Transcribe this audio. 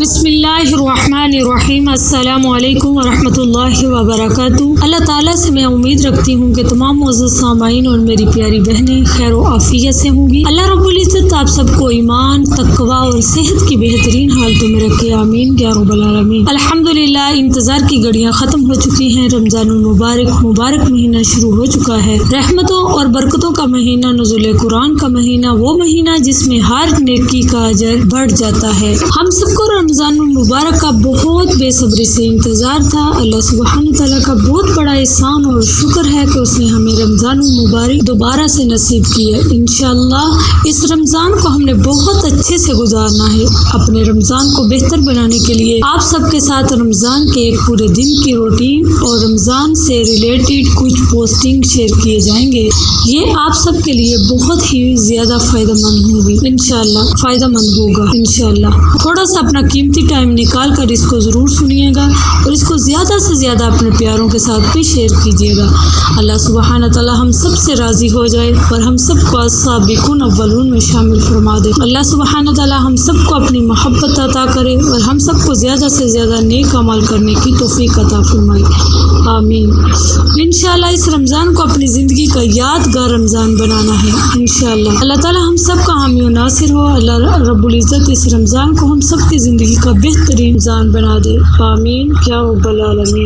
بسم اللہ الرحمن الرحیم۔ السلام علیکم ورحمۃ اللہ وبرکاتہ۔ اللہ تعالیٰ سے میں امید رکھتی ہوں کہ تمام معزز سامعین اور میری پیاری بہنیں خیر و عافیت سے ہوں گی۔ اللہ رب العزت آپ سب کو ایمان، تقوی اور صحت کی بہترین حالتوں میں رکھے، آمین یا رب العالمین۔ الحمدللہ انتظار کی گھڑیاں ختم ہو چکی ہیں، رمضان المبارک مہینہ شروع ہو چکا ہے۔ رحمتوں اور برکتوں کا مہینہ، نزول قرآن کا مہینہ، وہ مہینہ جس میں ہر نیکی کا اجر بڑھ جاتا ہے۔ ہم سب کو رمضان المبارک کا بہت بے صبری سے انتظار تھا۔ اللہ سبحانہ تعالیٰ کا بہت بڑا احسان اور شکر ہے کہ اس نے ہمیں رمضان المبارک دوبارہ سے نصیب کی ہے۔ انشاءاللہ اس رمضان کو ہم نے بہت اچھے سے گزارنا ہے۔ اپنے رمضان کو بہتر بنانے کے لیے آپ سب کے ساتھ رمضان کے ایک پورے دن کی روٹین اور رمضان سے ریلیٹڈ کچھ پوسٹنگ شیئر کیے جائیں گے۔ یہ آپ سب کے لیے بہت ہی زیادہ فائدہ مند ہوگی، انشاءاللہ فائدہ مند ہوگا انشاءاللہ۔ تھوڑا سا اپنا قیمتی ٹائم نکال کر اس کو ضرور سنیے گا اور اس کو زیادہ سے زیادہ اپنے پیاروں کے ساتھ بھی شیئر کیجیے گا۔ اللہ سبحانہ تعالیٰ ہم سب سے راضی ہو جائے اور ہم سب کو السابقون اولون میں شامل فرما دے۔ اللہ سبحانہ تعالیٰ ہم سب کو اپنی محبت عطا کرے اور ہم سب کو زیادہ سے زیادہ نیک عمل کرنے کی توفیق عطا فرمائے، آمین۔ انشاءاللہ اس رمضان کو اپنی زندگی کا یادگار رمضان بنانا ہے انشاءاللہ۔ اللہ تعالیٰ ہم سب کا حامی و ناصر ہو۔ اللہ رب العزت اس رمضان کو ہم سب کی زندگی کا بہترین رمضان بنا دے، آمین یا رب العالمین۔